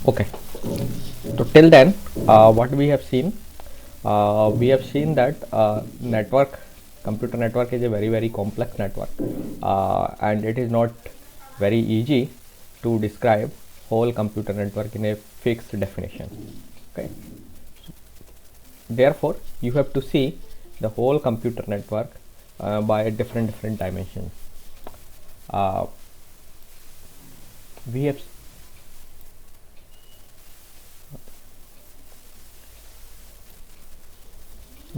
Okay, so till then, what we have seen that computer network is a very complex network, and it is not very easy to describe whole computer network in a fixed definition. Okay, therefore you have to see the whole computer network by different dimensions. Uh, we have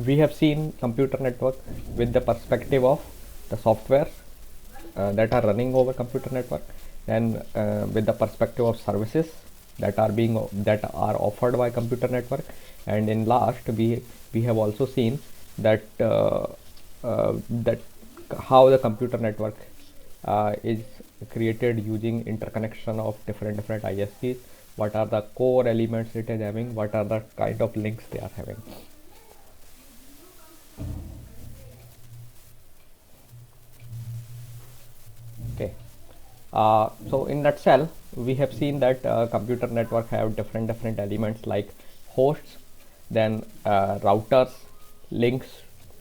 we have seen computer network with the perspective of the software that are running over computer network, and with the perspective of services that are offered by computer network, and in last we have also seen that that how the computer network is created using interconnection of different ISPs. What are the core elements it is having? What are the kind of links they are having? Okay. So in nutshell, we have seen that computer network have different elements like hosts, then routers, links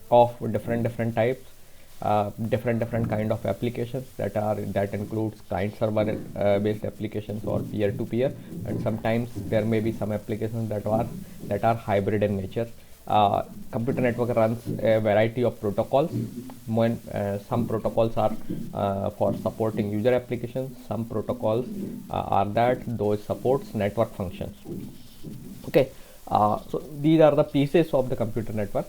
of different types, different kind of applications that includes client server based applications or peer to peer, and sometimes there may be some applications that are hybrid in nature. Computer network runs a variety of protocols. When some protocols are for supporting user applications, some protocols are that those supports network functions. Okay, so these are the pieces of the computer network,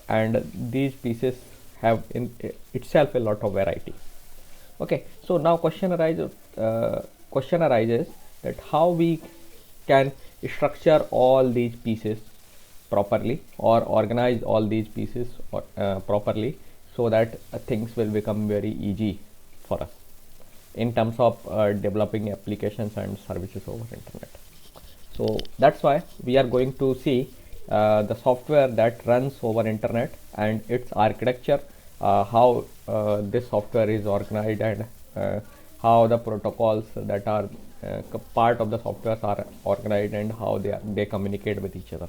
and these pieces have in itself a lot of variety. Okay, so now question arises that how we can structure all these pieces properly, or organize all these pieces properly, so that things will become very easy for us in terms of developing applications and services over internet. So that's why we are going to see the software that runs over internet and its architecture, how this software is organized, and how the protocols that are part of the software are organized, and how they communicate with each other.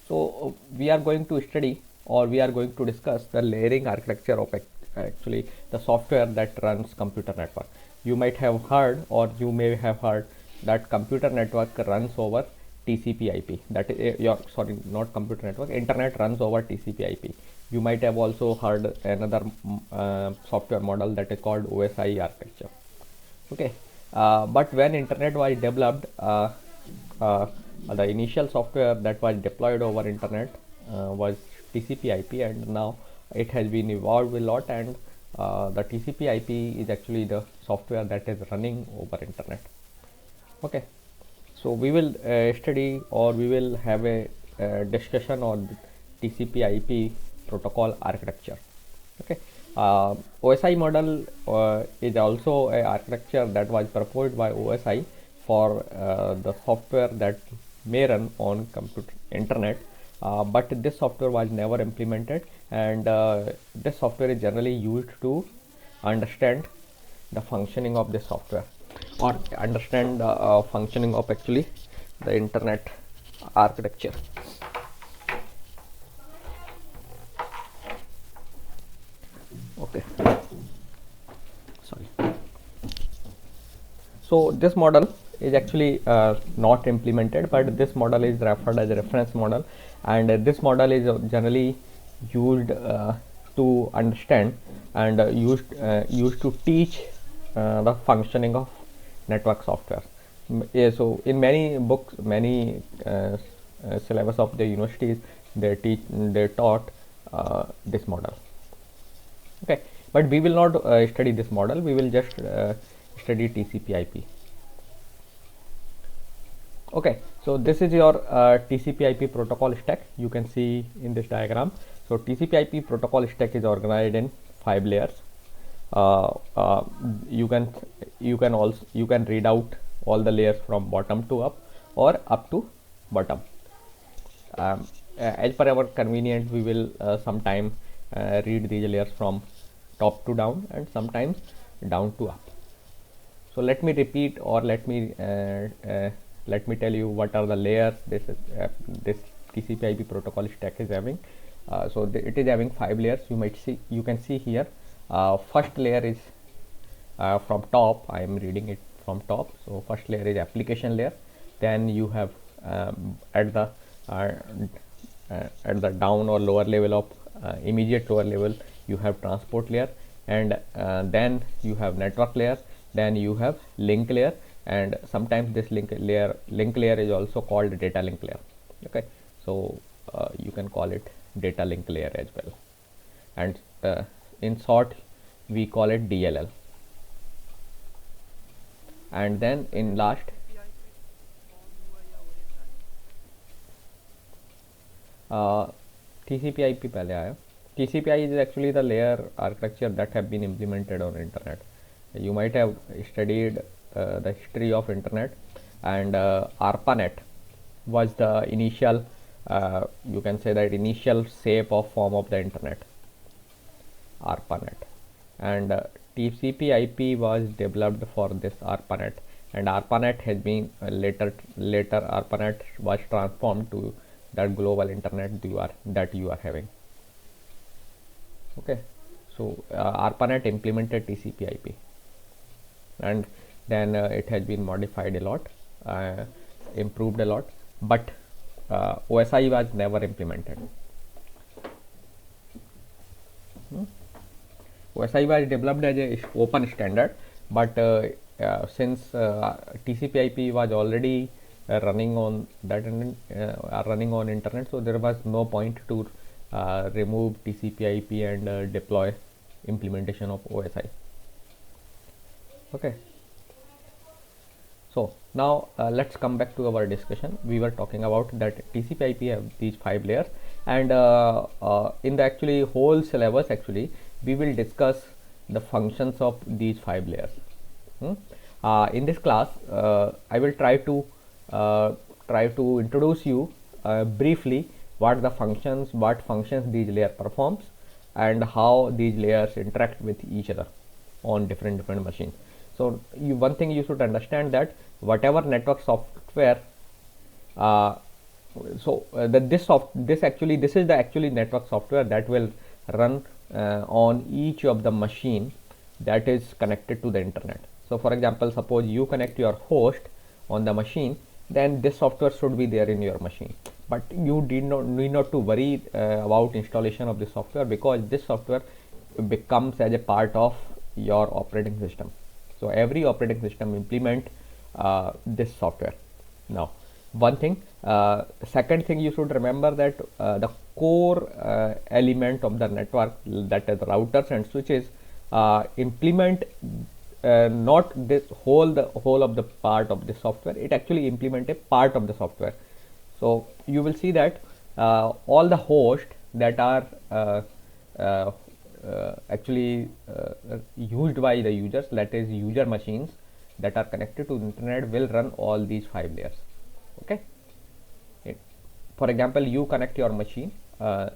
So we are going to study, or we are going to discuss the layering architecture of actually the software that runs computer network. You might have heard, or you may have heard, that computer network runs over TCP/IP. That is your sorry, not computer network. Internet runs over TCP/IP. You might have also heard another software model that is called OSI architecture. Okay, but when internet was developed, the initial software that was deployed over internet was TCP/IP, and now it has been evolved a lot, and the TCP/IP is actually the software that is running over internet. Okay, so we will study, or we will have a discussion on TCP/IP protocol architecture. Okay, OSI model is also a architecture that was proposed by OSI for the software that may run on computer internet, but this software was never implemented, and this software is generally used to understand the functioning of this software, or understand the functioning of actually the internet architecture. Okay, sorry. So this model is actually not implemented, but this model is referred as a reference model, and this model is generally used to understand, and used to teach the functioning of network software. Yeah, so in many books, many syllabus of the universities, they taught this model. Okay, but we will not study this model. We will just study TCP/IP. Okay, so this is your TCP/IP protocol stack. You can see in this diagram. So TCP/IP protocol stack is organized in 5 layers. You can read out all the layers from bottom to up, or up to bottom. as per our convenience, we will sometime read these layers from top to down and sometimes down to up. So let me repeat, or let me tell you what are the layers this TCP/IP protocol stack is having. It is having 5 layers. You can see here. First layer is from top. I am reading it from top. So first layer is application layer. Then you have at the down or lower level of immediate lower level, you have transport layer, and then you have network layer, then you have link layer, and sometimes this link layer is also called data link layer. Okay, so you can call it data link layer as well, and in short we call it DLL. And then in last TCP/IP पहले आया. TCP/IP is actually the layer architecture that have been implemented on internet. You might have studied the history of internet, and ARPANET was the initial, you can say that initial shape of form of the internet, ARPANET, and TCP/IP was developed for this ARPANET, and ARPANET has been later ARPANET was transformed to that global internet that you are having. Okay, so ARPANET implemented TCP/IP, and then it has been modified a lot, improved a lot, but OSI was never implemented. OSI was developed as a open standard, but since TCP/IP was already running on that running on internet, so there was no point to remove TCP/IP and deploy implementation of OSI. Okay, so now let's come back to our discussion. We were talking about that TCP/IP have these 5 layers, and in the actually whole syllabus actually we will discuss the functions of these 5 layers. In this class I will try to introduce you briefly what functions these layer performs, and how these layers interact with each other on different machines. So one thing you should understand, that whatever network software this is the actually network software that will run on each of the machine that is connected to the internet. So for example, suppose you connect your host on the machine, then this software should be there in your machine, but you need not to worry about installation of this software, because this software becomes as a part of your operating system. So every operating system implement this software. Now one thing, second thing you should remember, that the core element of the network, that is routers and switches, implement not this the whole of the part of the software. It actually implement a part of the software. So you will see that all the hosts that are actually used by the users, that is user machines that are connected to the internet, will run all these 5 layers. Okay, for example, you connect your machine,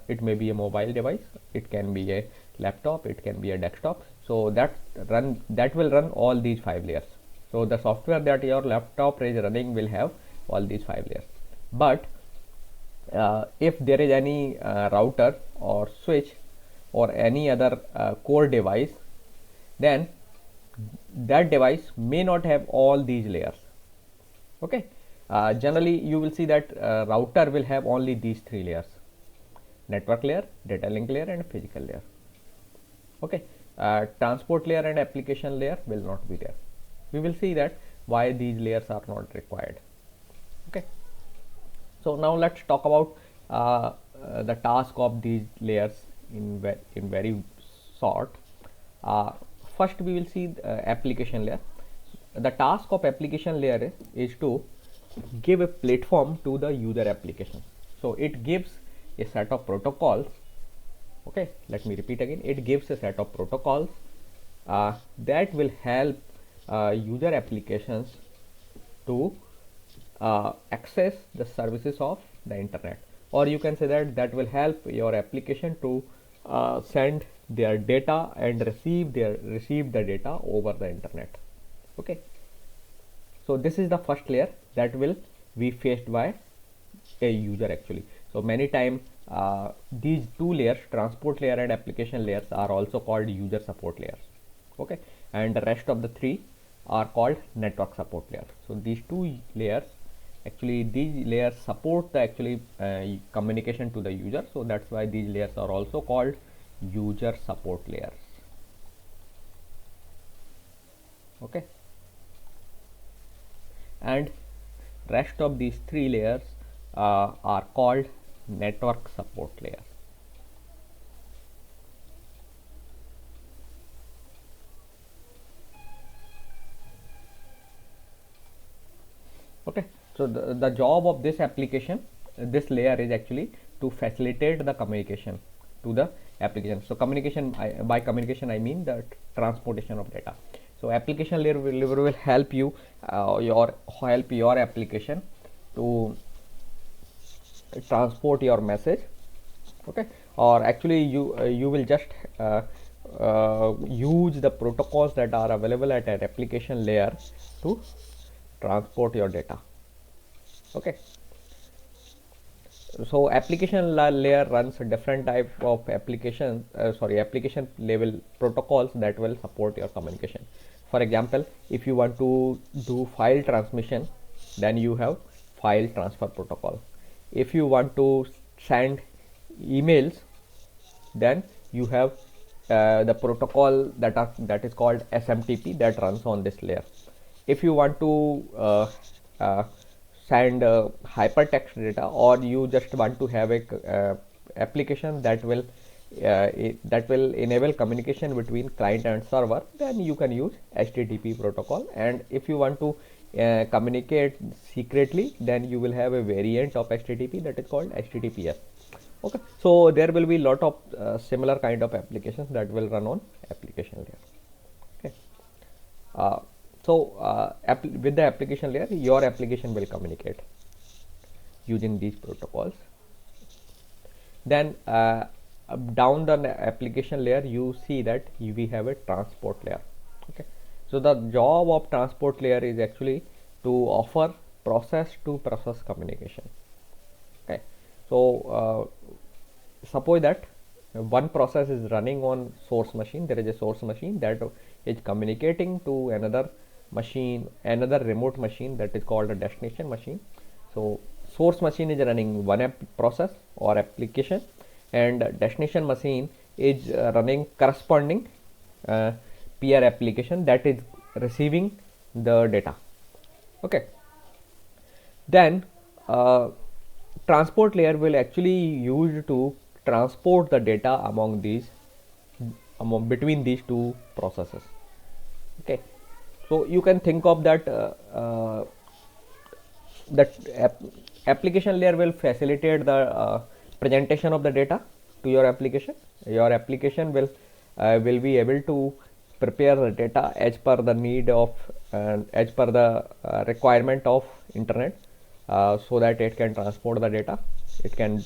it may be a mobile device, it can be a laptop, it can be a desktop, so that will run all these 5 layers. So the software that your laptop is running will have all these 5 layers. But if there is any router or switch or any other core device, then that device may not have all these layers. Okay, generally you will see that router will have only these 3 layers: network layer, data link layer, and physical layer. Okay, transport layer and application layer will not be there. We will see that why these layers are not required. Okay, so now let's talk about the task of these layers in very short. First we will see application layer. The task of application layer is to give a platform to the user application. So it gives a set of protocols. Okay, let me repeat again. It gives a set of protocols that will help user applications to access the services of the internet, or you can say that that will help your application to send their data and receive the data over the internet. Okay, so this is the first layer that will be faced by a user actually. So many times these two layers, transport layer and application layers, are also called user support layers. Okay, and the rest of the three are called network support layers. So these two layers, actually these layers support the actually communication to the user, so that's why these layers are also called user support layers. Okay, and rest of these three layers are called network support layers. Okay, so the job of this application, this layer is actually to facilitate the communication to the application. So communication, by communication I mean the transportation of data. So application layer will help you help your application to transport your message. Okay, or actually you will just use the protocols that are available at an application layer to transport your data. Okay, so application layer runs a different type of application level protocols that will support your communication. For example, if you want to do file transmission, then you have file transfer protocol. If you want to send emails, then you have the protocol that is called SMTP that runs on this layer. If you want to send hypertext data, or you just want to have a application that will enable communication between client and server, then you can use HTTP protocol. And if you want to communicate secretly, then you will have a variant of HTTP that is called HTTPS. Okay, so there will be lot of similar kind of applications that will run on application layer. Okay, with the application layer, your application will communicate using these protocols. Then down the application layer, you see that we have a transport layer. Okay, so the job of transport layer is actually to offer process to process communication. Okay, so suppose that one process is running on source machine. There is a source machine that is communicating to another machine, another remote machine, that is called a destination machine. So source machine is running one process or application, and destination machine is running corresponding peer application that is receiving the data. Okay, then transport layer will actually use to transport the data between these two processes. Okay, so you can think of that application layer will facilitate the presentation of the data to your application. Your application will be able to prepare the data as per the need of as per the requirement of internet, so that it can transport the data. It can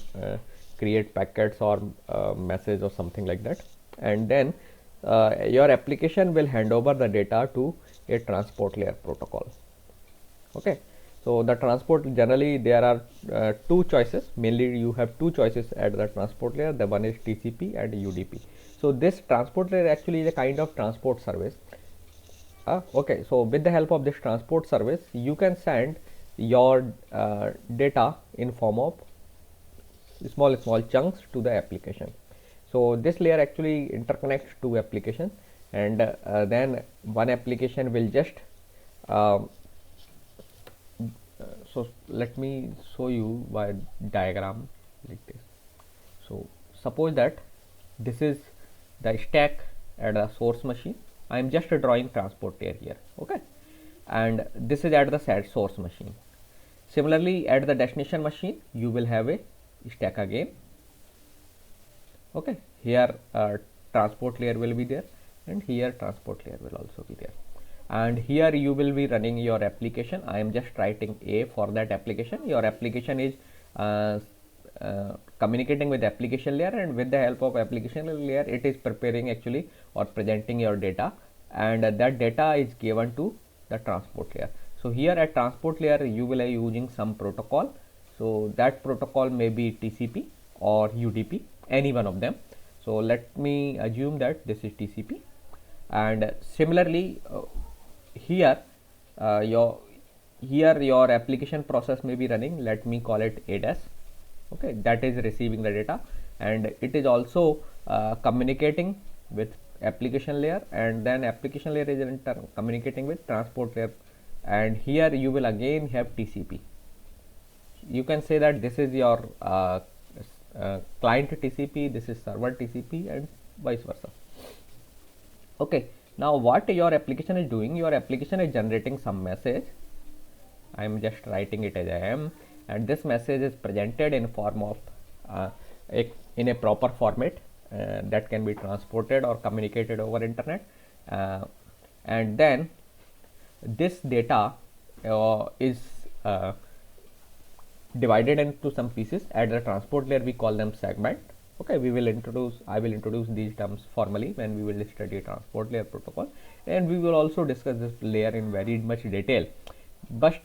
create packets or message or something like that, and then your application will hand over the data to a transport layer protocol. Okay, so the transport, generally there are two choices. Mainly you have two choices at the transport layer. The one is TCP and UDP. So this transport layer actually is a kind of transport service. Okay, so with the help of this transport service, you can send your data in form of small chunks to the application. So this layer actually interconnects two applications, and then one application will just so let me show you by diagram like this. So suppose that this is the stack at the source machine. I am just drawing transport layer here. Okay, and this is at the source machine. Similarly, at the destination machine, you will have a stack again. Okay, here transport layer will be there, and here transport layer will also be there, and here you will be running your application. I am just writing A for that application. Your application is communicating with the application layer, and with the help of application layer it is preparing actually or presenting your data, and that data is given to the transport layer. So here at transport layer you will be using some protocol. So that protocol may be TCP or UDP, any one of them. So let me assume that this is TCP, and similarly here your application process may be running. Let me call it ADAS. Okay, that is receiving the data, and it is also communicating with application layer, and then application layer is in turn communicating with transport layer, and here you will again have TCP. You can say that this is your client TCP, this is server TCP, and vice versa. Okay, now what your application is doing, your application is generating some message. I am just writing it as I am, and this message is presented in form of in a proper format that can be transported or communicated over internet, and then this data is divided into some pieces. At the transport layer we call them segment. Okay, I will introduce these terms formally when we will study transport layer protocol, and we will also discuss this layer in very much detail. But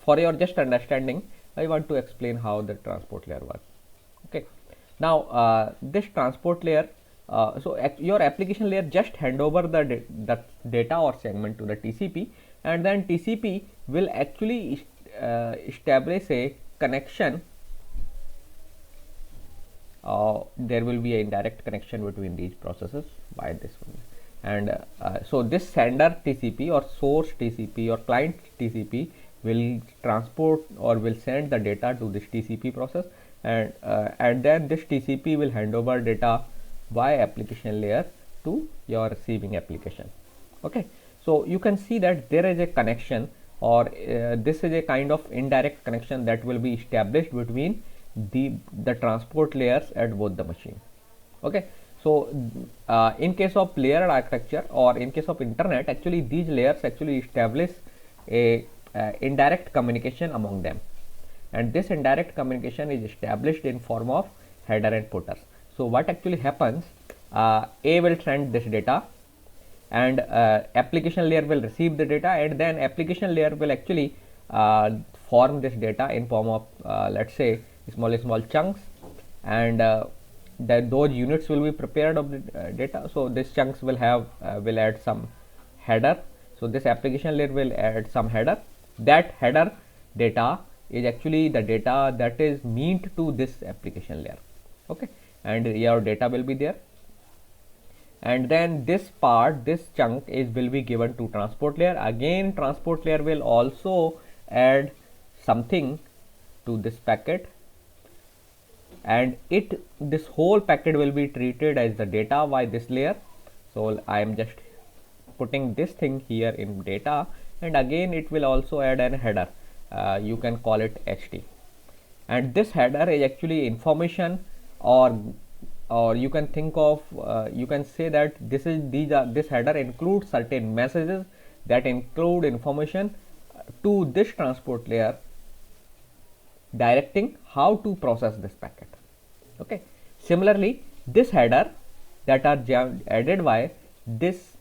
for your just understanding, I want to explain how the transport layer works. Okay, now this transport layer, your application layer just hand over the data or segment to the TCP, and then TCP will actually establish a connection. There will be an indirect connection between these processes by this one, and so this sender TCP or source TCP or client TCP will transport or will send the data to this TCP process, and then this TCP will hand over data by application layer to your receiving application. Okay, so you can see that there is a connection, or this is a kind of indirect connection that will be established between the transport layers at both the machine. Okay, so in case of layered architecture or in case of internet, actually these layers actually establish a indirect communication among them, and this indirect communication is established in form of header and footers. So what actually happens, A will send this data, and application layer will receive the data, and then application layer will actually form this data in form of let's say small chunks, and those units will be prepared of the data. So these chunks will have will add some header. So this application layer will add some header. That header data is actually the data that is meant to this application layer. Okay, and your data will be there, and then this chunk will be given to transport layer. Again, transport layer will also add something to this packet, and this whole packet will be treated as the data by this layer. So I am just putting this thing here in data, and again it will also add an header. You can call it HT, and this header is actually information, or you can think of you can say that this header includes certain messages that include information to this transport layer, directing how to process this packet. Okay, similarly this header that are added by this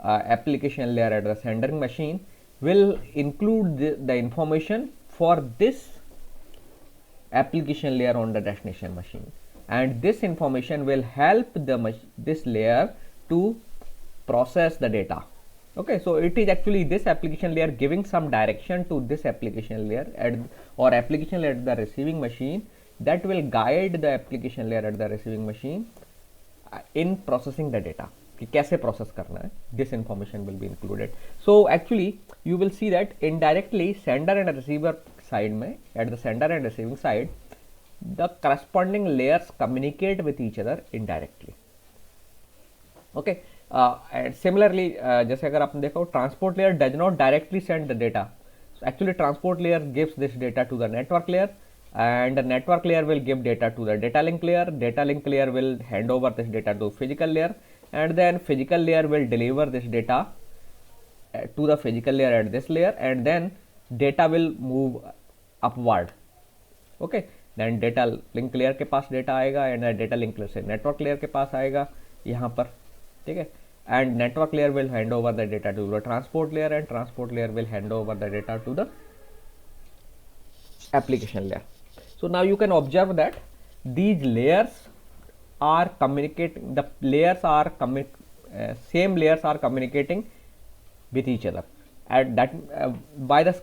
application layer at the sending machine will include the information for this application layer on the destination machine, and this information will help this layer to process the data. Okay, so it is actually this application layer giving some direction to this application layer or application layer at the receiving machine, that will guide the application layer at the receiving machine in processing the data कि कैसे process करना है. This information will be included. So actually you will see that indirectly sender and receiver side में, at the sender and receiving side, the corresponding layers communicate with each other indirectly. Okay, and similarly जैसे अगर आपने देखा transport layer does not directly send the data. So actually transport layer gives this data to the network layer, and the network layer will give data to the data link layer. Data link layer will hand over this data to physical layer, and then physical layer will deliver this data to the physical layer at this layer, and then data will move upward. Okay, then data link layer के पास data आएगा and data link layer से network layer के पास आएगा यहाँ पर, ठीक है, and network layer will hand over the data to the transport layer and transport layer will hand over the data to the application layer. So now you can observe that these layers are communicating, the layers are same layers are communicating with each other, and that by this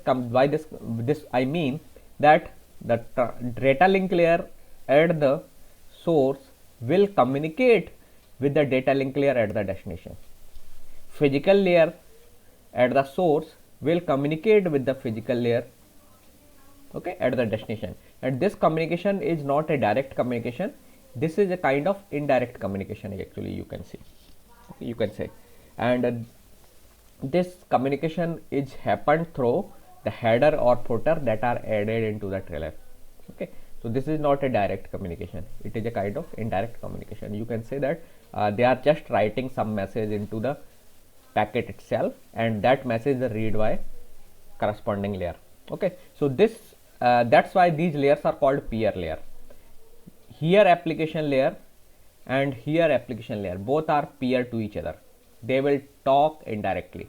I mean that the data link layer at the source will communicate with the data link layer at the destination. Physical layer at the source will communicate with the physical layer, okay, at the destination, and this communication is not a direct communication. This is a kind of indirect communication actually, you can see, okay, you can say, and this communication is happened through the header or footer that are added into the trailer, okay. So this is not a direct communication, it is a kind of indirect communication. You can say that they are just writing some message into the packet itself, and that message is read by corresponding layer, okay. So this that's why these layers are called peer layer. Here application layer and here application layer, both are peer to each other. They will talk indirectly.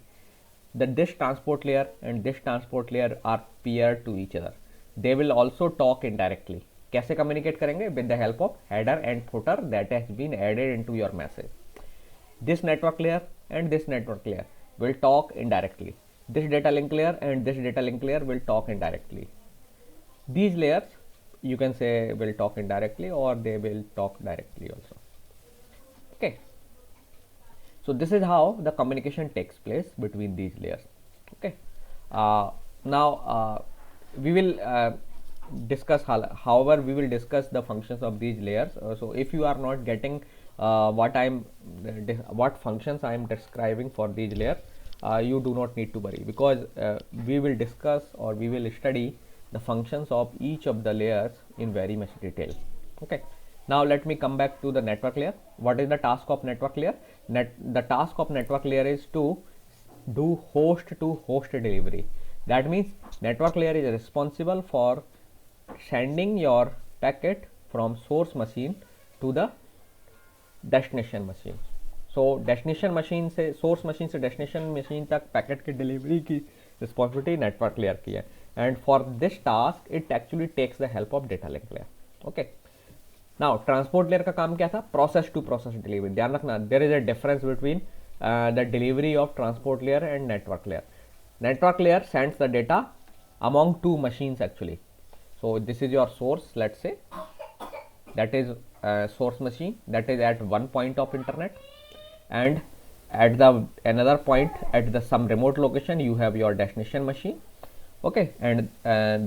This transport layer and this transport layer are peer to each other. They will also talk indirectly. कैसे communicate करेंगे? With the help of header and footer that has been added into your message. This network layer and this network layer will talk indirectly. This data link layer and this data link layer will talk indirectly. These layers, you can say, will talk indirectly, or they will talk directly also, okay. So this is how the communication takes place between these layers, okay. Now we will discuss, however we will discuss the functions of these layers. So if you are not getting what functions I am describing for these layers, you do not need to worry, because we will discuss, or we will study the functions of each of the layers in very much detail, okay. Now let me come back to the network layer. What is the task of network layer? The task of network layer is to do host to host delivery. That means network layer is responsible for sending your packet from source machine to the destination machine. So destination machine से, source machine से destination machine तक packet की delivery की responsibility network layer की है, and for this task it actually takes the help of data link layer, okay. Now transport layer का काम क्या था? Process to process delivery. ध्यान रखना, there is a difference between the delivery of transport layer and network layer. Network layer sends the data among two machines actually. So this is your source, let's say, that is source machine that is at one point of internet, and at the another point at the some remote location you have your destination machine, okay, and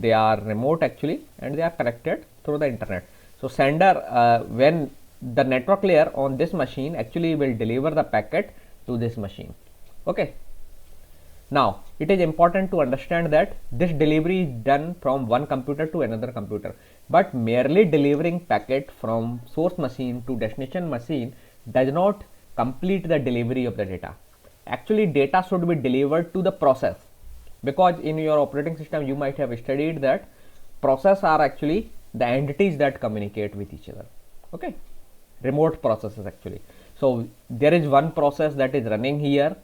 they are remote actually, and they are connected through the internet. So sender, when the network layer on this machine actually will deliver the packet to this machine, okay. Now it is important to understand that this delivery is done from one computer to another computer, but merely delivering packet from source machine to destination machine does not complete the delivery of the data. Actually data should be delivered to the process, because in your operating system you might have studied that process are actually the entities that communicate with each other, okay, remote processes actually. So there is one process that is running here.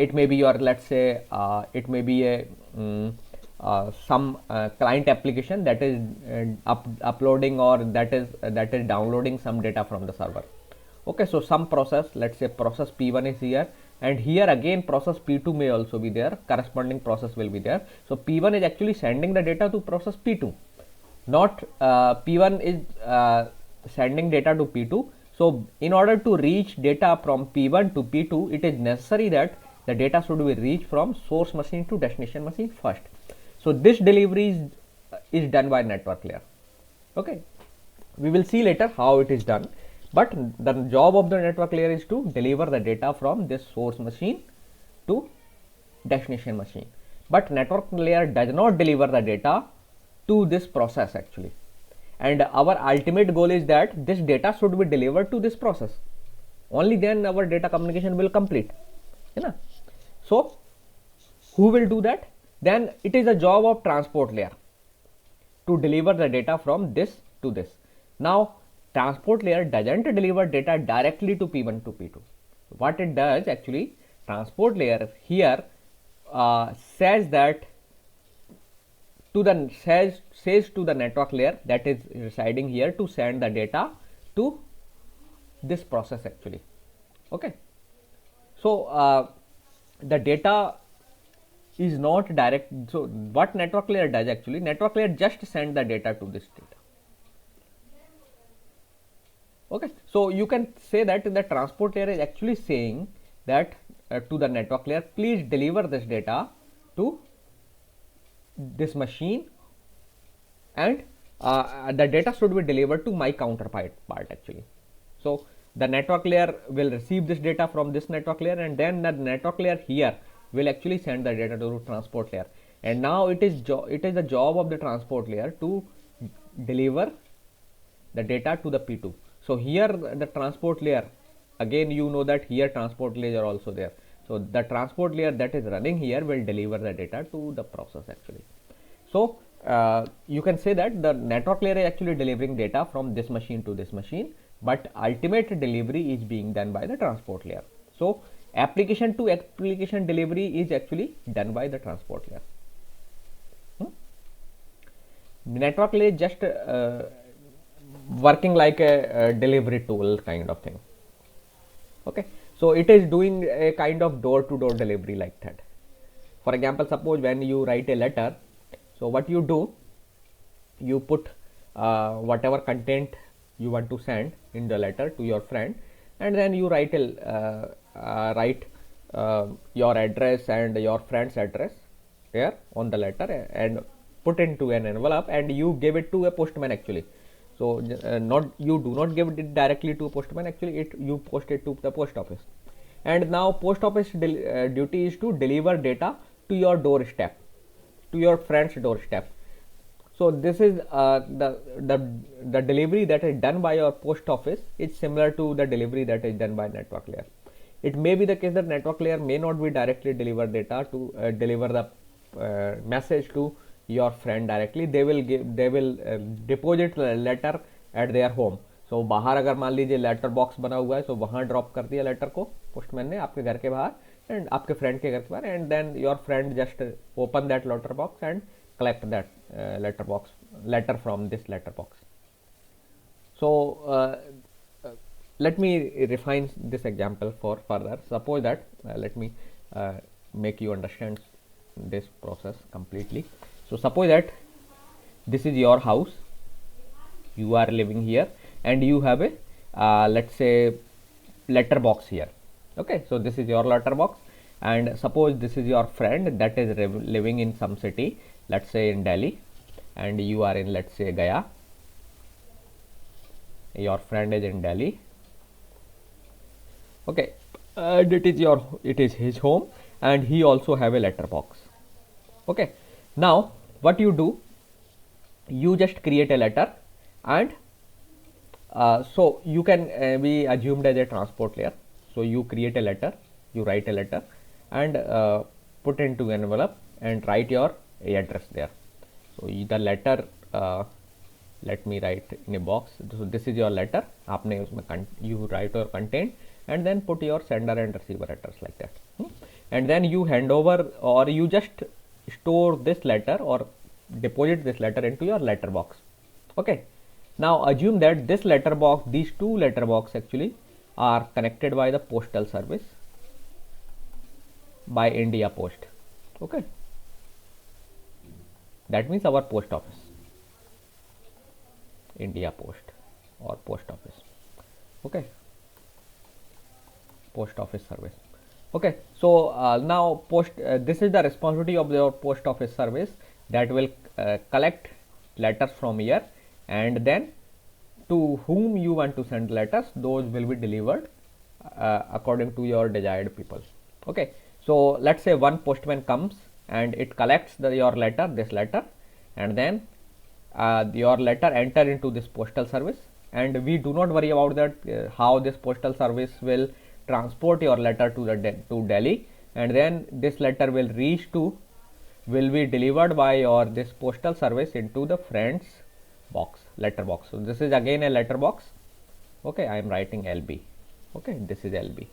It may be your, let's say, it may be a some client application that is uploading, or that is downloading some data from the server, okay. So some process, let's say process P1 is here, and here again process P2 may also be there, corresponding process will be there. So P1 is actually sending the data to process P2, not P1 is sending data to P2. So in order to reach data from P1 to P2, it is necessary that the data should be reached from source machine to destination machine first. So this delivery is done by network layer, okay. We will see later how it is done, but the job of the network layer is to deliver the data from this source machine to destination machine. But network layer does not deliver the data to this process actually. And our ultimate goal is that this data should be delivered to this process. Only then our data communication will complete. You know? So who will do that? Then it is a job of transport layer to deliver the data from this to this. Now transport layer doesn't deliver data directly to P1 to P2. What it does actually, transport layer here says that to the says to the network layer that is residing here to send the data to this process actually. Okay, so the data is not direct. So what network layer does actually, network layer just send the data to this data. Okay, so you can say that the transport layer is actually saying that to the network layer, please deliver this data to this machine, and the data should be delivered to my counterpart actually. So the network layer will receive this data from this network layer, and then the network layer here will actually send the data to transport layer. And now it is the job of the transport layer to deliver the data to the P2. So here the transport layer, again you know that here transport layer are also there. So the transport layer that is running here will deliver the data to the process actually. So you can say that the network layer is actually delivering data from this machine to this machine, but ultimate delivery is being done by the transport layer. So application to application delivery is actually done by the transport layer. Network layer just working like a delivery tool kind of thing. Okay, so it is doing a kind of door-to-door delivery like that. For example, suppose when you write a letter, so what you do, you put whatever content you want to send in the letter to your friend, and then you write your address and your friend's address here on the letter and put into an envelope, and you give it to a postman actually. So you do not give it directly to a postman actually, you post it to the post office. And now post office duty is to deliver data to your doorstep, to your friend's doorstep. So this is the delivery that is done by your post office is similar to the delivery that is done by network layer. It may be the case that network layer may not be directly deliver data to deliver the message to your friend directly. They will deposit letter at their home. So बाहर अगर मान लीजिए letter box बना हुआ है, so वहाँ drop कर दिया लेटर को पोस्टमैन ने आपके घर के बाहर, एंड आपके फ्रेंड के घर के बाहर, and then your friend just open that letter box and collect that letter from this letter box. So let me refine this example for further. Suppose that let me make you understand this process completely. So suppose that this is your house, you are living here, and you have a let's say letter box here. Okay, so this is your letter box, and suppose this is your friend that is living in some city, let's say in Delhi, and you are in, let's say, Gaya. Your friend is in Delhi. Okay, and it is his home, and he also have a letter box. Okay, now what you do, you just create a letter, and so you can be assumed as a transport layer. So you create a letter, you write a letter, and put into envelope and write your address there. So the letter, let me write in a box. So this is your letter. आपने उसमें you write your content and then put your sender and receiver address like that. And then you hand over, or you just store this letter or deposit this letter into your letter box. Okay. Now assume that this letter box, these two letter box actually are connected by the postal service by India Post. Okay. That means our post office, India Post or post office. Okay, post office service. Okay, so now this is the responsibility of your post office service that will collect letters from here, and then to whom you want to send letters, those will be delivered according to your desired people. Okay, so let's say one postman comes and it collects your letter, this letter, and then your letter enter into this postal service, and we do not worry about that how this postal service will transport your letter to Delhi, and then this letter will reach to will be delivered by your this postal service into the friend's box, letter box. So this is again a letter box. Okay, I am writing LB. Okay, this is LB.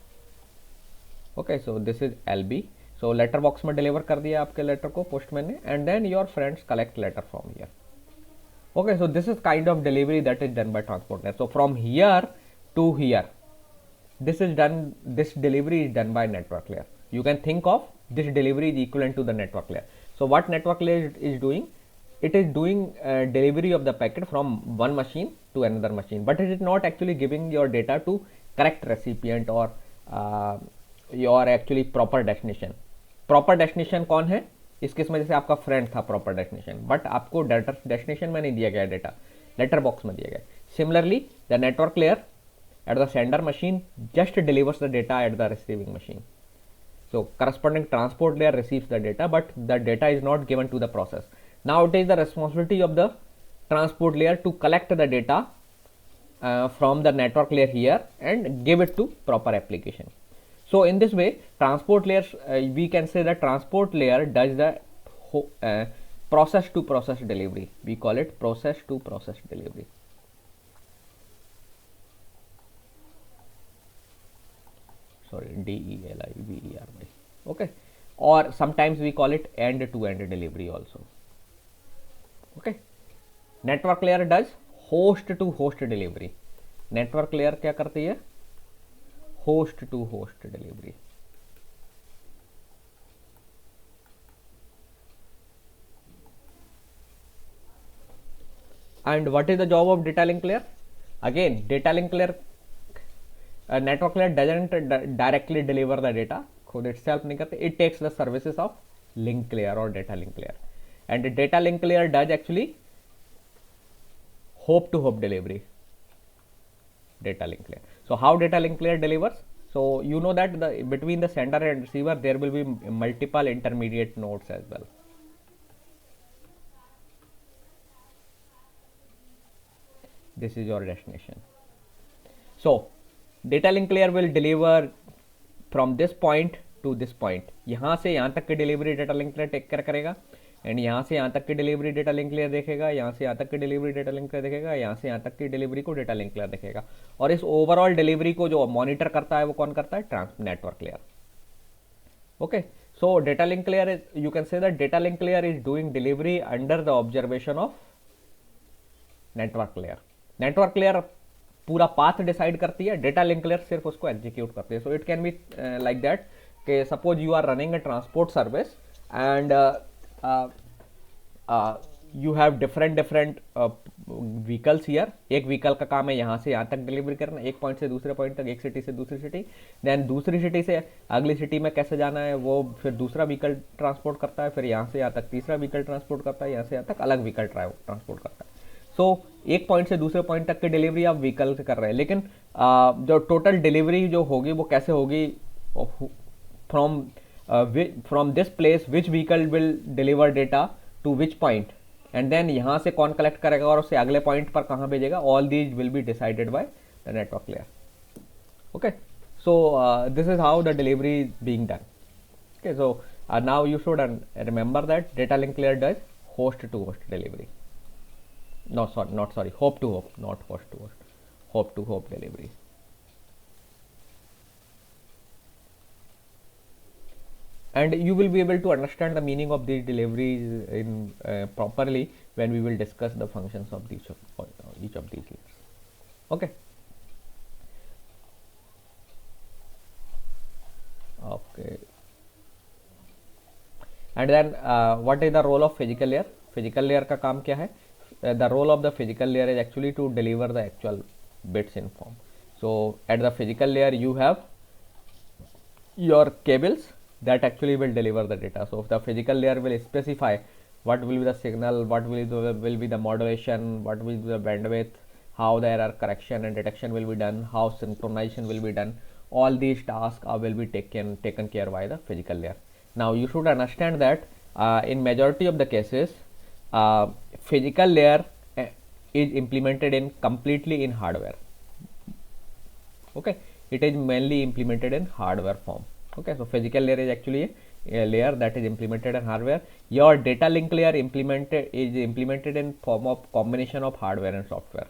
Okay, so this is LB. So letter box में deliver कर दिया आपके letter को postman ने, and then your friends collect letter from here. Okay, so this is kind of delivery that is done by transport layer. So from here to here, this delivery is done by network layer. You can think of this delivery is equivalent to the network layer. So what network layer is doing, it is doing delivery of the packet from one machine to another machine, but it is not actually giving your data to correct recipient or your actually proper destination. Proper destination कौन है इस case में? जैसे आपका friend था proper destination, but आपको data destination में नहीं दिया गया डेटा, लेटर बॉक्स में दिया गया. Similarly the network layer at the sender machine just delivers the data at the receiving machine. So corresponding transport layer receives the data, but the data is not given to the process. Now it is the responsibility of the transport layer to collect the data from the network layer here and give it to proper application. So in this way, transport layers, we can say that transport layer does the process to process delivery. We call it process to process delivery. Sorry, delivery. Okay, or sometimes we call it end to end delivery also. Okay, network layer does host to host delivery. Network layer क्या करती है? Host to host delivery. And what is the job of data link layer? Again, data link layer, network layer doesn't directly deliver the data, खुद itself नहीं करते. It takes the services of link layer or data link layer, and the data link layer does actually hope to hope delivery. Data link layer. So how data link layer delivers? So you know that between the sender and receiver there will be multiple intermediate nodes as well. This is your destination. So data link layer will deliver from this point to this point. यहाँ से यहाँ तक की delivery data link layer take care करेगा, and यहाँ से यहाँ तक की डिलीवरी डेटा लिंक लेयर देखेगा, यहाँ से यहाँ तक की डिलीवरी डेटा लिंक लेयर देखेगा, यहाँ से यहाँ तक की डिलीवरी को डेटा लिंक लेयर देखेगा, और इस ओवरऑल डिलीवरी को जो मॉनिटर करता है वो कौन करता है? Network layer. Okay, so data link layer is, you can say that data link layer is doing delivery under the observation of network layer. Network layer पूरा पाथ डिसाइड करती है, डेटा लिंक लेयर सिर्फ उसको execute करती है. So it can be like that कि suppose you are running a transport service and you have different vehicles here. एक vehicle का काम है यहाँ से यहाँ तक डिलीवरी करना, एक पॉइंट से दूसरे पॉइंट तक, एक सिटी से दूसरी सिटी, देन दूसरी सिटी से अगली सिटी में कैसे जाना है वो फिर दूसरा व्हीकल ट्रांसपोर्ट करता है, फिर यहाँ से यहाँ तक तीसरा व्हीकल ट्रांसपोर्ट करता है, यहाँ से यहाँ तक अलग व्हीकल ट्रांसपोर्ट करता है. सो एक पॉइंट से दूसरे पॉइंट तक की डिलीवरी आप व्हीकल से कर रहे हैं, लेकिन जो टोटल डिलीवरी जो होगी वो कैसे होगी? From this place which vehicle will deliver data to which point, and then यहाँ से कौन कलेक्ट करेगा और उससे अगले पॉइंट पर कहाँ भेजेगा, all these will be decided by the network layer. Okay, so this is how the delivery is being done. Okay, so now you should remember that data link layer does host to host delivery. Not sorry, hope to hope, not host to host, hope to hope delivery. And you will be able to understand the meaning of these deliveries in properly when we will discuss the functions of each of these layers. Okay. Okay. And then what is the role of physical layer? Physical layer का काम क्या है? The role of the physical layer is actually to deliver the actual bits in form. So at the physical layer you have your cables that actually will deliver the data. So the physical layer will specify what will be the signal, what will be the modulation, what will be the bandwidth, how the error correction and detection will be done, how synchronization will be done. All these tasks will be taken care by the physical layer. Now you should understand that in majority of the cases physical layer is implemented completely in hardware. Okay, it is mainly implemented in hardware form. Okay, so physical layer is actually layer that is implemented in hardware. Your data link layer is implemented in form of combination of hardware and software.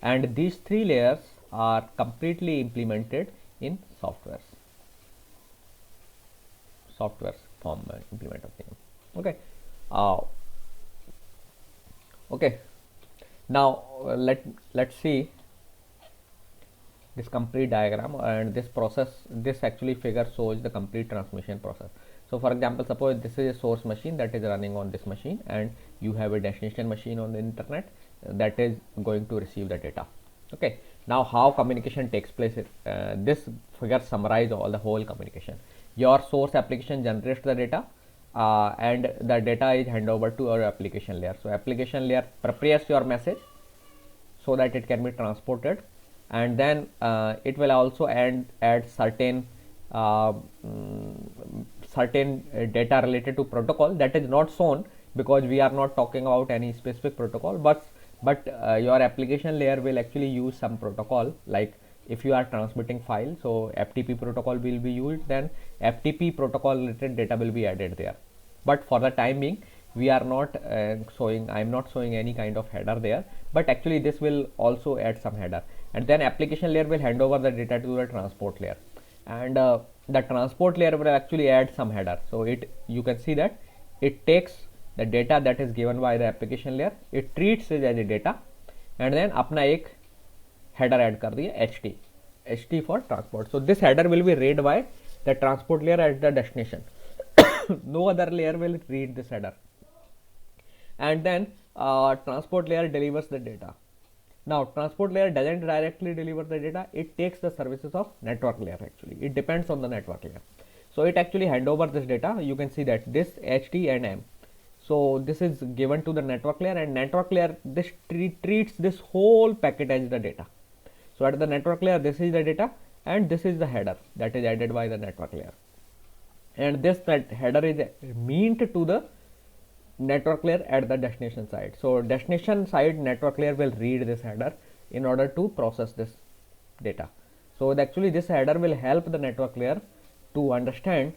And these three layers are completely implemented in softwares form implement of them. Okay. Okay, now let's see this complete diagram, and this actually figure shows the complete transmission process. So for example, suppose this is a source machine that is running on this machine, and you have a destination machine on the internet that is going to receive the data. Okay, now how communication takes place, this figure summarize all the whole communication. Your source application generates the data, and the data is handed over to our application layer. So application layer prepares your message so that it can be transported, and then it will also add certain data related to protocol that is not shown because we are not talking about any specific protocol, but your application layer will actually use some protocol. Like if you are transmitting file, so FTP protocol will be used, then FTP protocol related data will be added there. But for the time being, we are not showing, I am not showing any kind of header there, but actually this will also add some header, and then application layer will hand over the data to the transport layer, and the transport layer will actually add some header. So you can see that it takes the data that is given by the application layer, it treats it as a data, and then अपना एक header add कर दिया HT for transport. So this header will be read by the transport layer at the destination. No other layer will read this header, and then transport layer delivers the data. Now transport layer doesn't directly deliver the data, it takes the services of network layer. Actually it depends on the network layer, so it actually hand over this data. You can see that this HT and M, so this is given to the network layer, and network layer this treats this whole packet as the data. So at the network layer, this is the data, and this is the header that is added by the network layer, and that header is meant to the network layer at the destination side. So destination side network layer will read this header in order to process this data. So actually this header will help the network layer to understand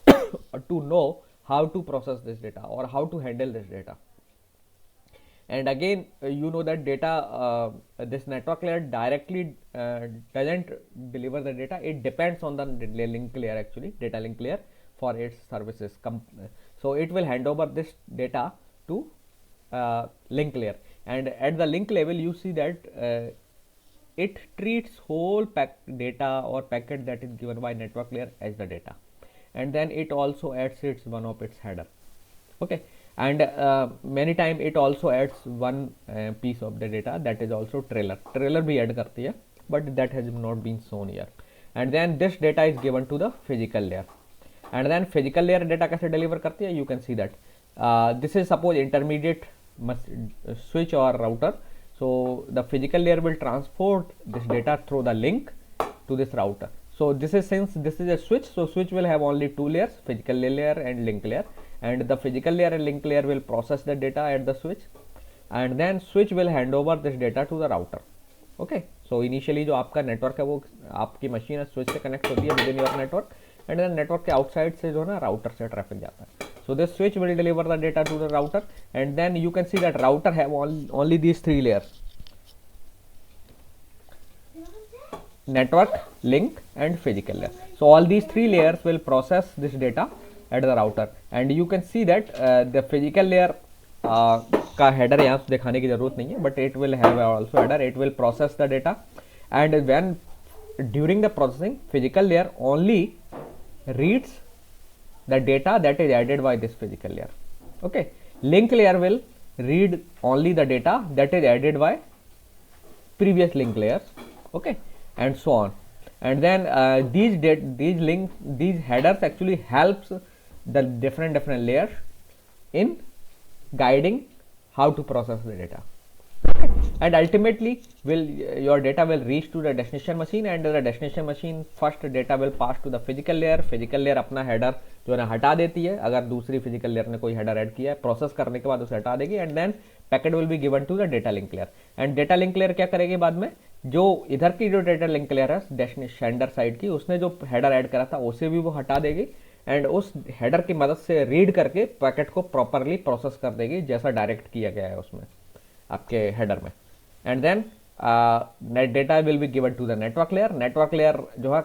or to know how to process this data or how to handle this data. And again, you know that data, this network layer directly doesn't deliver the data, it depends on the link layer, actually data link layer for its services. So it will hand over this data to link layer, and at the link level you see that it treats whole data or packet that is given by network layer as the data, and then it also adds one of its header. Okay, and many time it also adds one piece of the data, that is also trailer bhi add karti hai, but that has not been shown here. And then this data is given to the physical layer, and then physical layer data kaise deliver karti hai. You can see that this is suppose intermediate switch or router. So the physical layer will transport this data through the link to this router. So this is, since this is a switch, so switch will have only two layers, physical layer and link layer, and the physical layer and link layer will process the data at the switch, and then switch will hand over this data to the router. Okay, so initially जो आपका network है वो आपकी machine है switch से connect होती है within your network, and then network के outside से जो है ना router से traffic जाता है. So this switch will deliver the data to the router, and then you can see that router have only these three layers: network, link and physical layer. So all these three layers will process this data at the router, and you can see that the physical layer का header यहाँ से दिखाने की जरूरत नहीं है, but it will have also header. It will process the data, and when during the processing, physical layer only reads the data that is added by this physical layer. Okay, link layer will read only the data that is added by previous link layers. Okay, and so on. And then these headers actually helps the different layers in guiding how to process the data. Okay. and ultimately will your data will reach to the destination machine, and the destination machine first data will pass to the physical layer अपना header जो है ना हटा देती है, अगर दूसरी physical layer ने कोई header ऐड किया है, प्रोसेस करने के बाद उसे हटा देगी, and then packet will be given to the data link layer, and data link layer क्या करेगी बाद में, जो इधर की जो डेटा लिंक लेयर है डेस्टिनेशन सेंडर साइड की, उसने जो हेडर ऐड करा था उसे भी वो हटा देगी, एंड उस हेडर की मदद से रीड करके पैकेट को प्रॉपरली प्रोसेस कर देगी जैसा डायरेक्ट किया गया है उसमें आपके हेडर में, and then net data will be given to the network layer. Network layer जो है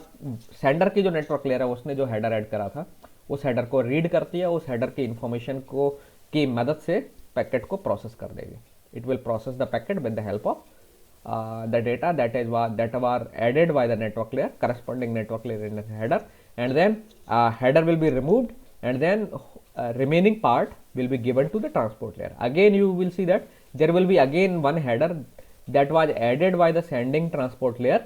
सेंडर की जो नेटवर्क लेयर है उसने जो हेडर ऐड करा था उस हेडर को रीड करती है, उस हेडर की इंफॉर्मेशन को की मदद से पैकेट को प्रोसेस कर देगी। It will process the packet with the help of the data that were added by the network layer, corresponding network layer in the header, and then header will be removed, and then remaining part will be given to the transport layer. Again you will see that there will be again one header that was added by the sending transport layer,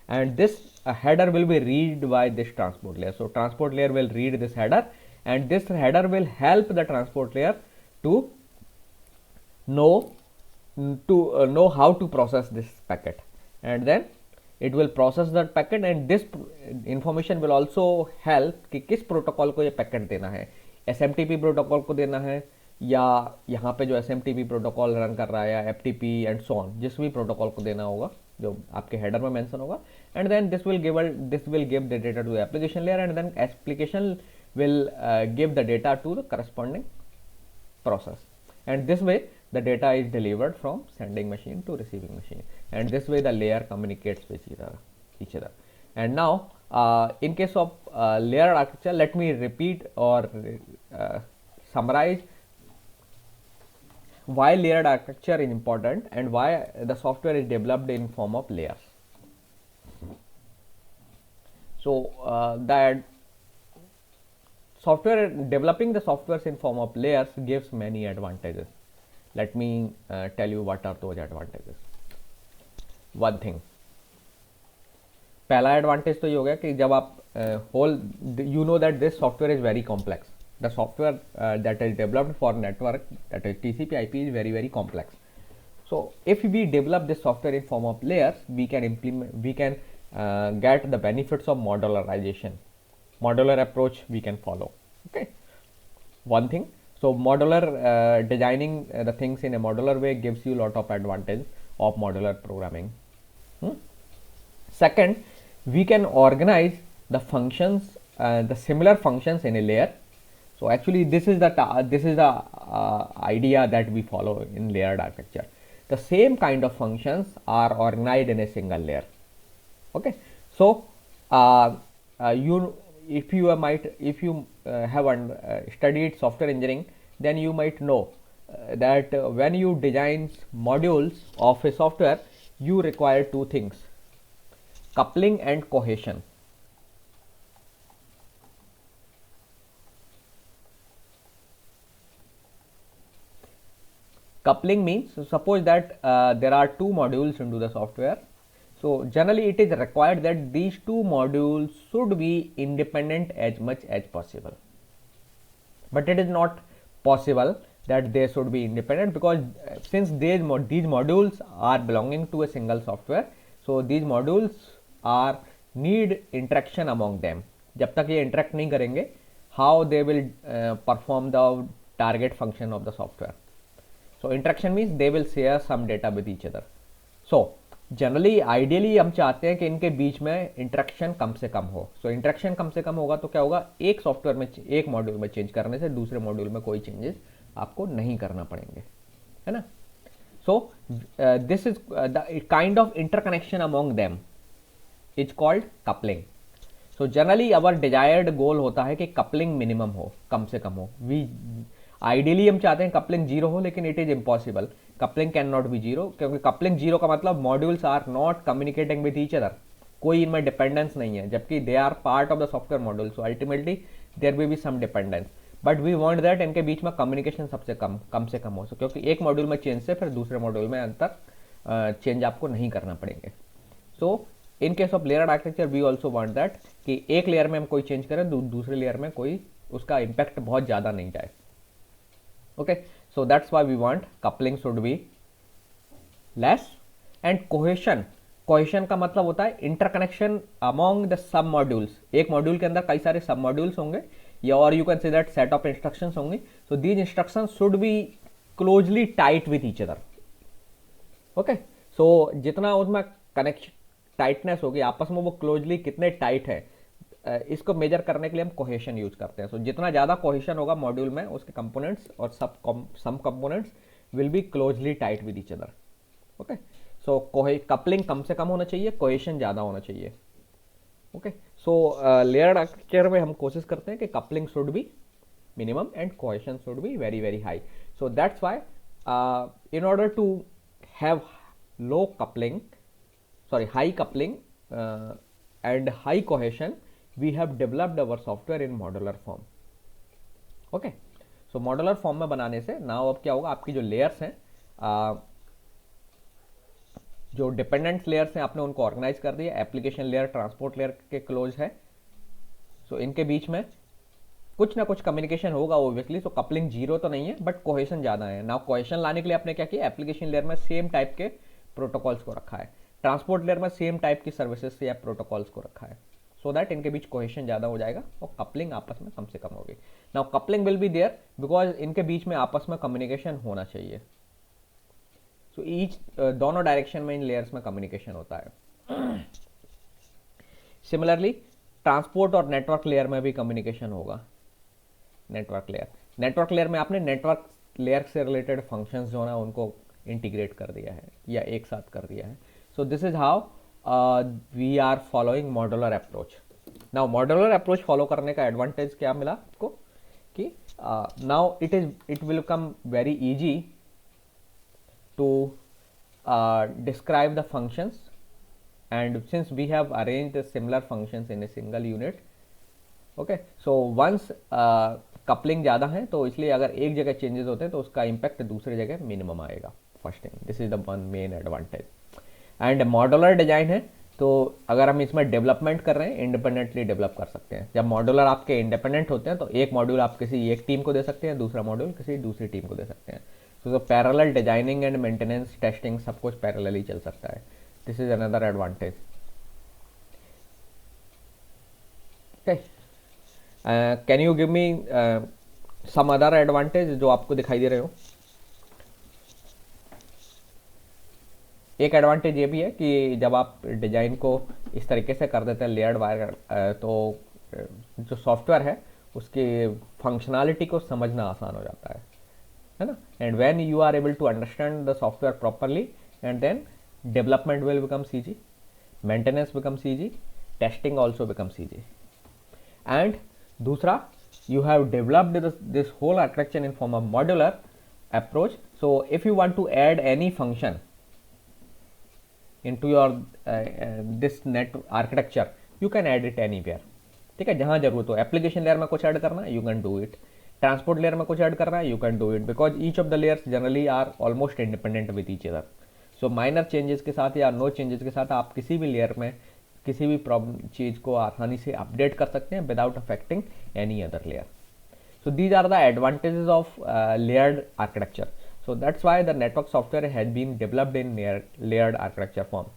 and this header will be read by this transport layer. So transport layer will read this header, and this header will help the transport layer to know how to process this packet, and then it will process that packet, and this information will also help कि किस protocol को ये packet देना है, SMTP protocol को देना है या यहाँ पे जो SMTP प्रोटोकॉल रन कर रहा है या FTP एंड सो ऑन, जिस भी प्रोटोकॉल को देना होगा जो आपके हेडर में मेंशन होगा, and then this will give the data to the application layer, and then application will give the data to the corresponding process, and this way the data is delivered from sending machine to receiving machine, and this way the layer communicates with each other. And now in case of layered architecture, let me repeat or summarize why layered architecture is important and why the software is developed in form of layers. So that software, developing the softwares in form of layers gives many advantages. Let me tell you what are those advantages. One thing, पहला advantage तो ये हो गया कि जब आप whole you know that this software is very complex, the software that is developed for network that is TCP/IP is very very complex. So if we develop this software in form of layers, we can get the benefits of modularization. Modular approach we can follow. Okay, one thing. So modular designing the things in a modular way gives you a lot of advantage of modular programming. Second, we can organize the functions, the similar functions in a layer. So actually this is the idea that we follow in layered architecture. The same kind of functions are organized in a single layer. Okay, so if you have studied software engineering, then you might know that when you design modules of a software, you require two things: coupling and cohesion. Coupling means, suppose that there are two modules into the software. So generally it is required that these two modules should be independent as much as possible, but it is not possible that they should be independent, because since these modules are belonging to a single software, so these modules are need interaction among them. जब तक ये interact नहीं करेंगे, how they will perform the target function of the software. So interaction means they will share some data with each other. So generally ideally हम चाहते हैं कि इनके बीच में इंटरेक्शन कम से कम हो. सो इंटरेक्शन कम से कम होगा तो क्या होगा, एक सॉफ्टवेयर में एक मॉड्यूल में चेंज करने से दूसरे मॉड्यूल में कोई चेंजेस आपको नहीं करना पड़ेंगे, है ना. So this is the kind of interconnection among them is called coupling. So generally our desired goal होता है कि कपलिंग मिनिमम हो, कम से कम हो. वी आइडियली हम चाहते हैं कपलिंग जीरो हो, लेकिन it is impossible. Coupling can not be zero, क्योंकि कपलिंग जीरो का मतलब modules are not communicating with each other, कोई इनमें डिपेंडेंस नहीं है, जबकि they are part of the software module. So ultimately there will be some dependence, but we want that इनके बीच में कम्युनिकेशन सबसे कम से कम हो. सो क्योंकि एक मॉड्यूल में चेंज से फिर दूसरे मॉड्यूल में अंतर चेंज आपको नहीं करना पड़ेंगे. So in case of layer architecture we also want that कि एक लेयर में हम कोई चेंज करें, दूसरे लेयर में कोई उसका इम्पैक्ट बहुत ज़्यादा नहीं जाए. Okay, so that's why we want coupling should be less and cohesion, cohesion का मतलब होता है interconnection among the sub modules, एक मॉड्यूल के अंदर कई सारे सब मॉड्यूल्स होंगे या और you can say that set of instructions होंगे, so these instructions should be closely tight with each other. Okay, so जितना उसमें कनेक्शन टाइटनेस होगी आपस में, वो क्लोजली कितने टाइट है, इसको मेजर करने के लिए हम कोहेशन यूज करते हैं। सो जितना ज़्यादा कोहेशन होगा मॉड्यूल में, उसके कंपोनेंट्स और some components will be closely tight with each other. Okay, so coupling कम से कम होना चाहिए, कोहेशन ज़्यादा होना चाहिए। ओके, सो लेयर्ड आर्किटेक्चर में हम कोशिश करते हैं कि coupling should be minimum and cohesion should be very very high. So that's why in order to have low coupling, high coupling and high cohesion, we have developed our software in modular form. Okay, so modular form में बनाने से now अब क्या होगा, आपकी जो layers हैं, जो डिपेंडेंट लेयर्स हैं आपने उनको ऑर्गेनाइज कर दिया, एप्लीकेशन लेयर ट्रांसपोर्ट लेयर के क्लोज है, सो इनके बीच में कुछ ना कुछ कम्युनिकेशन होगा ओब्वियसली। सो कपलिंग जीरो तो नहीं है बट कोहेशन ज़्यादा है। नाउ कोहेशन लाने के लिए आपने क्या किया, एप्लीकेशन लेयर में सेम टाइप के प्रोटोकॉल्स को रखा है, ट्रांसपोर्ट लेयर में सेम टाइप की सर्विसेज या प्रोटोकॉल्स को रखा है, सो दैट इनके बीच कोहेशन ज़्यादा हो जाएगा और कपलिंग आपस में कम से कम होगी। Now coupling will be there because इनके बीच में आपस में कम्युनिकेशन होना चाहिए। सो ईच दोनों डायरेक्शन में इन लेयर्स में कम्युनिकेशन होता है। सिमिलरली ट्रांसपोर्ट और नेटवर्क लेयर में भी कम्युनिकेशन होगा। नेटवर्क लेयर में आपने नेटवर्क लेयर से रिलेटेड फंक्शंस जो है ना उनको इंटीग्रेट कर दिया है या एक साथ कर दिया है। So this is how we are following modular approach. Now modular approach follow करने का एडवांटेज क्या मिला आपको कि now it will come very easy to describe the functions, and since we have arranged the similar functions in a single unit, okay, so once coupling ज़्यादा है तो इसलिए अगर एक जगह चेंजेस होते हैं तो उसका इम्पैक्ट दूसरी जगह मिनिमम आएगा। First thing, this is the one main advantage. And modular design है तो अगर हम इसमें डेवलपमेंट कर रहे हैं इंडिपेंडेंटली डेवलप कर सकते हैं। जब मॉड्यूलर आपके इंडिपेंडेंट होते हैं तो एक मॉड्यूल आप किसी एक टीम को दे सकते हैं, दूसरा मॉड्यूल किसी दूसरी टीम को दे सकते हैं। तो parallel designing and maintenance testing सब कुछ पैरेलल ही चल सकता है। This is another advantage. Can you give me some other advantage जो आपको दिखाई दे रहे हो? एक एडवांटेज ये भी है कि जब आप डिजाइन को इस तरीके से कर देते हैं लेयर्ड वायर, तो जो सॉफ्टवेयर है उसकी फंक्शनैलिटी को समझना आसान हो जाता है ना। And when you are able to understand the software properly and then development will becomes easy, maintenance becomes easy, testing also becomes easy. And दूसरा, you have developed this whole architecture in form of modular approach. So if you want to add any function into your this net architecture, you can add it anywhere. ठीक है, जहाँ जरूरत हो। Application layer में कुछ add करना है, you can do it. Transport layer में कुछ ऐड करना है, you can do it, because each of the layers generally are almost independent with each other. So minor changes के साथ या नो चेंजेस के साथ आप किसी भी लेयर में किसी भी प्रॉब्लम चीज़ को आसानी से अपडेट कर सकते हैं without affecting any other layer. So these are the advantages of layered architecture. So that's why the network software has been developed in layered architecture form.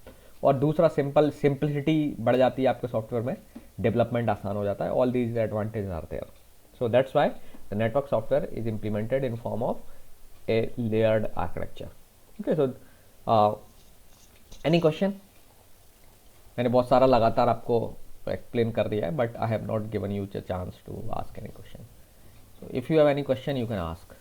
और दूसरा simplicity बढ़ जाती है आपके सॉफ्टवेयर में, डेवलपमेंट आसान हो जाता है। All these advantages are there. So that's why the network software is implemented in form of a layered architecture. Okay, so any question? मैंने बहुत सारा लगातार आपको एक्सप्लेन कर दिया है, but I have not given you a chance to ask any question. So if you have any question, you can ask.